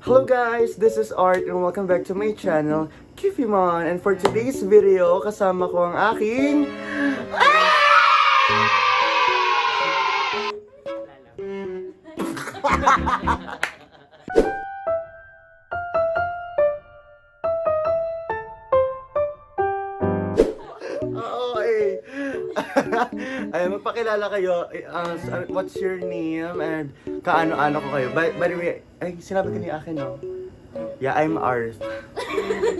Hello guys, this is Art and welcome back to my channel, Kifimon. And for today's video, kasama ko ang aking... Ay, magpakilala kayo. What's your name and kaano-ano ko kayo? By the way, ay, sinabi ko ni akin, no? Yeah, I'm Art.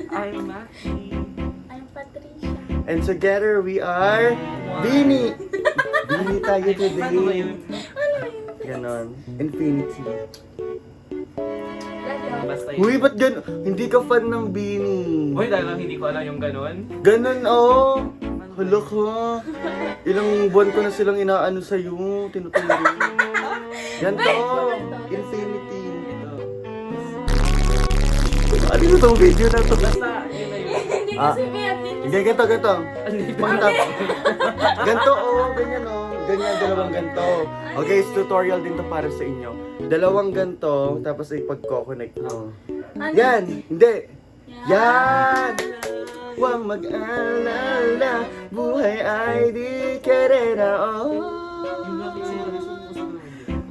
I'm Maki. I'm Patricia. And together we are Beanie. Beanie tayo Paano ba yun? today. Ganon. Infinity. Lalo. Basta yun. Uy, ba't ganon? Hindi ka fan ng Beanie. Uy, dahil lang hindi ko alam yung ganun. Ganon, oh. Hala ka. Ilang buwan ko na silang inaano sa'yo. Tinutulong. Yan to. Infinity. Ito. Ano yung itong video na to? Basta, yun na yun. Hindi kasi Beatrice. Hindi, ganito. Hindi Pangtap. Ganto, oh. Ganyan, oh. Ganyan, dalawang ganto. Okay, tutorial din to para sa inyo. Dalawang ganto, tapos ipag-coconnect mo. Ano? Yan! Hindi! Yan! Huwag mag-alala, buhay ay di karera, oh.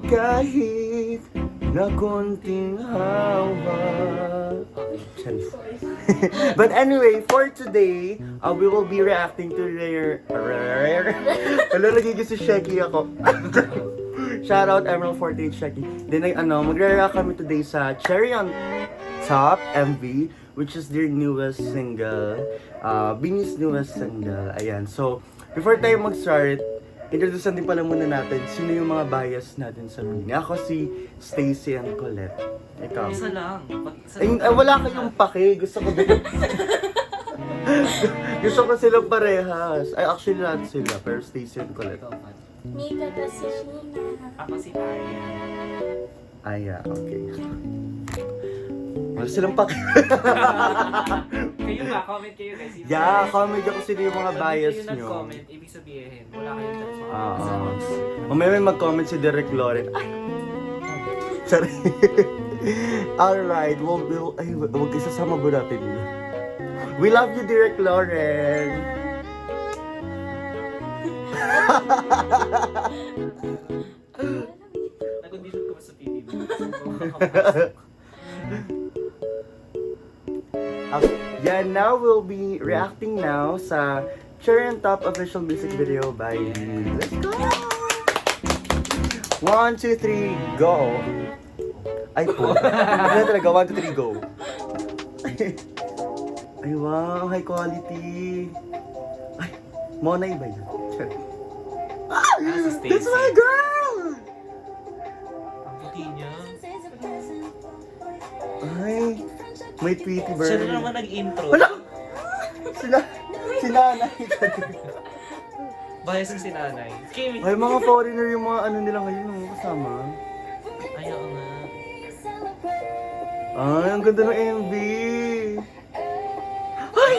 Kahit na konting hawa. But anyway, for today, we will be reacting to their... Wala, nagiging si Shecky ako. Shoutout Emerald 48 Shecky. Then, magre-react kami today sa Cherry on Top MV, which is their newest single, Beanie's newest single. Ayan, so, before tayo mag-start, introducean din pala muna natin sino yung mga bias natin sa Beanie. Ako si Stacy and Colette. Ikaw. Isa lang. Wala kayong pake. Gusto ko din. Gusto ko silang parehas. Ay, actually lahat sila. Pero Stacy and Colette. Mika kasi Sheena. Ako si Arya. Aya, okay. Wala silang pake. Kayo ba? Comment kayo guys. Yeah, comment ako sino yung mga bias Pag nyo. nag-comment, ibig sabihin, wala kayong chance mga Oo. kasama. O may mag-comment si Derek Loren. Ay! Sorry. Alright, wag isasama ba natin yun? We love you, Derek Loren. Nag-audition ko ba sa TV? Yeah, now we'll be reacting now sa Cherry on Top official music video by Beanie. Let's go! 1, 2, 3, go! Ay po. Ano talaga? 1, 2, 3, go. Ay wow, high quality. Ay, Mona iba yun. Ah, si Stacy. that's my girl! Ang puti niya. Ay, may Tweety Bird. Siya na naman nag-intro. Wala! Si nanay. Bias yung sinanay. Kimi. Ay, mga foreigner yung mga ano nila ngayon, mga kasama. Ayaw nga. Ay, ang ganda ng MV. Ay!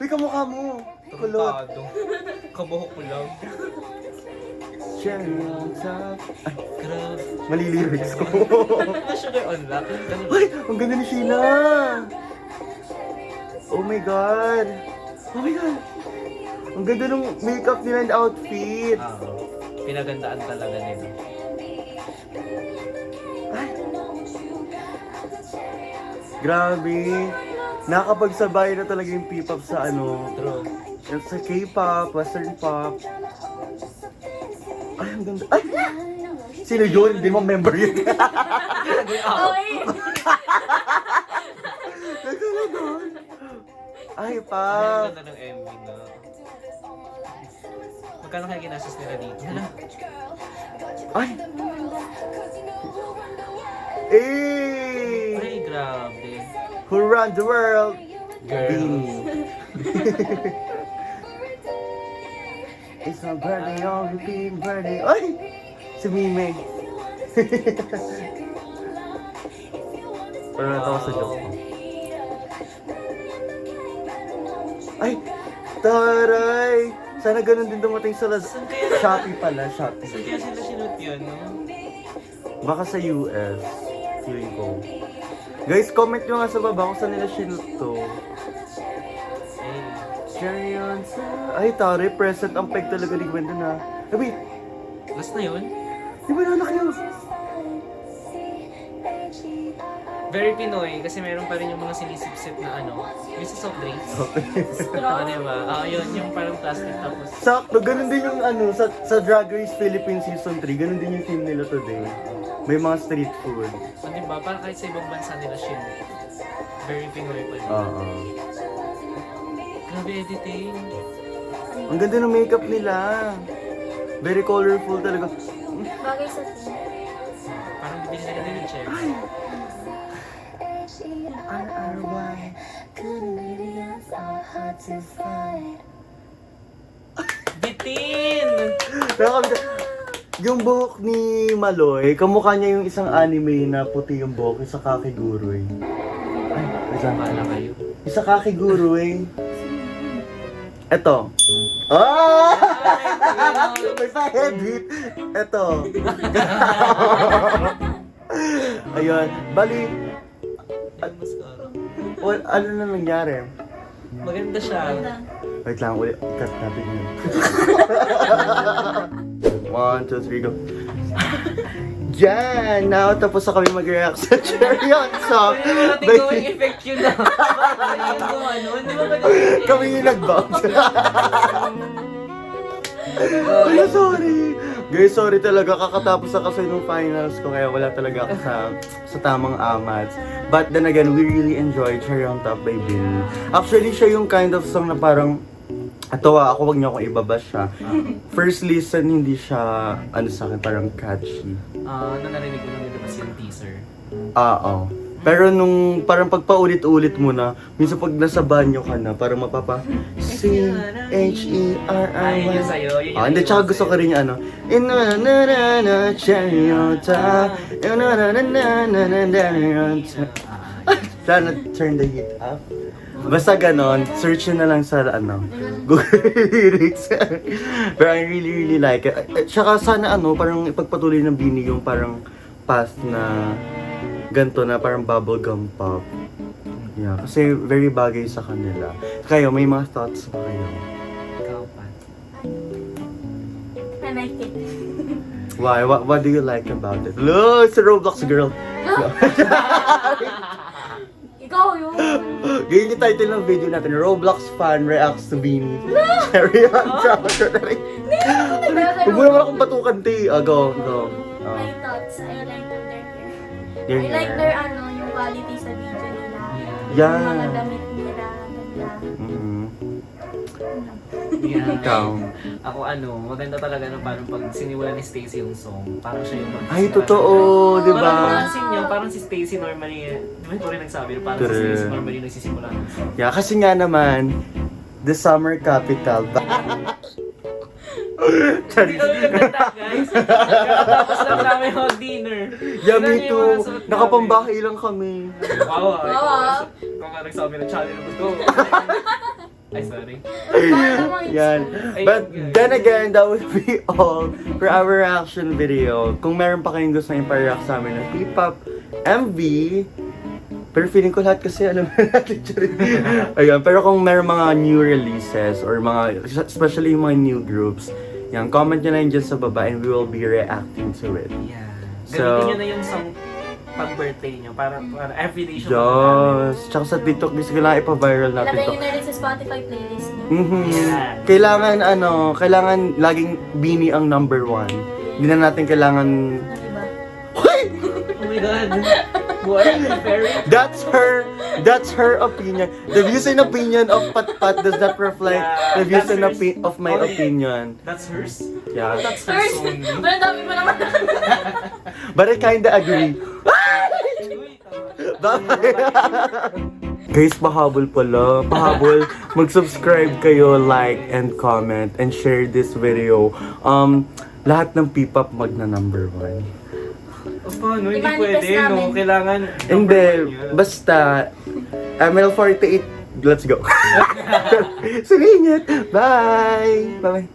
Uy, kamukha mo. Kulot. Tarantado. Kabuhok ko lang. Cherry on top. Ay, Grabe. mali lyrics ko. Ano sugar on lock? Ay, ang ganda ni Sheena. Oh my God. Oh my God. Ang ganda ng makeup nila and outfit. Pinagandaan talaga nila. Ay. Grabe. Nakapagsabay na talaga yung P-pop sa ano. True. Yan sa K-pop, Western pop. Ay, ang ganda. Ay! Sino yun? Hindi mo member yun. Okay. Nagkala doon. Ay, Ang pa. ganda ng MV na. Magkano kaya ginastos nila dito? Hala. Ay! Eh! Ay, grabe. Who run the world? Girl. Beanie. It's my birthday on repeat birthday. Ay! Si Mime. Pero natawa sa joke ko. Ay! Taray! Sana ganun din dumating sa Shopee pala, Shopee. Saan kaya sila sinut yun, no? Baka sa US. feeling ko. Guys, comment nyo nga sa baba kung saan nila sinut to. Carry on sa... Ay, tari, present ang peg talaga ni Gwenda na. Eh, wait! Last na yun? Di ba nanak yun? Very Pinoy kasi meron pa rin yung mga sinisip-sip na ano, yung sa soft drinks. Straw. Diba? Yun, yung parang plastic tapos. Sakto, ganun din yung ano, sa Drag Race Philippines Season 3, ganun din yung theme nila today. May mga street food. Diba? Parang kahit sa ibang bansa nila siya. Very Pinoy pa rin. Oo. Grabe editing. Ang ganda ng makeup nila. Very colorful talaga. Bagay sa team. Parang bibili nila din yung chair. RRY, couldn't really ask how hard to find. Bitin! Nakakabita. Yung buhok ni Maloy, kamukha niya yung isang anime na puti yung buhok, yung sa Kakiguruy. Ay, wait Bahala lang. kayo. Yung sa Kakiguruy. Eto. Ah! May pa-edit. Eto. Ayun. Bali, ano na nangyari? Maganda siya. Wait lang, ulit. Cut natin yun. 1, 2, 3, go. Yan! Now, tapos na kami mag-react sa cherry on top. Hindi natin gawing effect yun na. Hindi mo ano, hindi mo ba Kami yung nag-bounce. Ay, sorry. Guys, sorry talaga. Kakatapos na kasi nung finals ko, kaya wala talaga ako sa tamang amats. But then again, we really enjoyed Cherry on Top by Bill. Actually, siya yung kind of song na parang atawa ako, wag niyo akong ibabash siya. First listen, hindi siya, ano sa akin, parang catchy. Ano narinig ko nung nilabas yung teaser? Oo. Pero nung parang pagpaulit-ulit mo na, minsan pag nasa banyo ka na, parang mapapa C-H-E-R-R-Y. Yun yung sa'yo, yun yung Hindi, tsaka gusto ko rin yung ano, Ina-na-na-na, cherry on top, Ina-na-na-na-na-na-na-na. Sana turn the heat up. Basta ganon, search nyo na lang sa ano, Google lyrics. Pero I really like it. Tsaka sana ano, parang ipagpatuloy ng Bini yung parang past na ganto na parang bubblegum pop. Yeah, kasi very bagay sa kanila. Kayo, may mga thoughts ba kayo? Ikaw pa. I like it. Why? What do you like about it? Look, it's a Roblox girl. Ikaw yun. Ganyan yung title ng video natin, Roblox fan reacts to Beanie. Cherry on top. Huwag mo naman akong batukan, te. Go. My thoughts, I like their hair. Your I like hair. their yung quality sa video nila. Yeah. Yung mga damit nila, ganda. Mhm. Yeah. Ikaw. Ako maganda talaga nung parang pag sinimulan ni Stacy yung song, parang siya yung Ay, totoo, di Parang ba? napansin niyo, parang si Stacy normally, di ba ito rin nagsabi, parang si True. Stacy normally nagsisimula ng song. Yeah, kasi nga naman, the summer capital. Hindi kami nagkanta, guys. Tapos lang namin mag-dinner. Yeah, me too. Nakapambahay lang kami. Wow, Wow. Kung nga nagsabi ng challenge mo to. Ay, sorry. Yan. But then again, that would be all for our reaction video. Kung meron pa kayong gusto yung pa-react sa amin ng P-pop MV, pero feeling ko lahat kasi alam na natin. Ayun, pero kung meron mga new releases or mga, especially yung mga new groups, yan, comment nyo na yun dyan sa baba and we will be reacting to it. Yeah. So- Gamitin nyo na yung song pag-birthday nyo para everyday siya Yes. Tsaka sa TikTok, gusto ko lang ipa-viral natin Lagay to. nyo na rin sa Spotify playlist nyo. Yeah. Kailangan laging Beanie ang number 1. Hindi na natin kailangan... Na diba? Oh my God. What? Very... That's her opinion. The views and opinion of Patpat does not reflect the views and of my opinion. That's hers? Yeah. That's her First, song. wala dami pa naman. But I kinda agree. Bye! Guys, pahabol pala. Pahabol. Mag-subscribe kayo, like, and comment, and share this video. Lahat ng P-pop magna number 1. Paano? Hindi I-manifest pwede, no? namin. Kailangan... Hindi, number 1 yun. basta ML48, let's go. Sumingit. Bye! Bye-bye.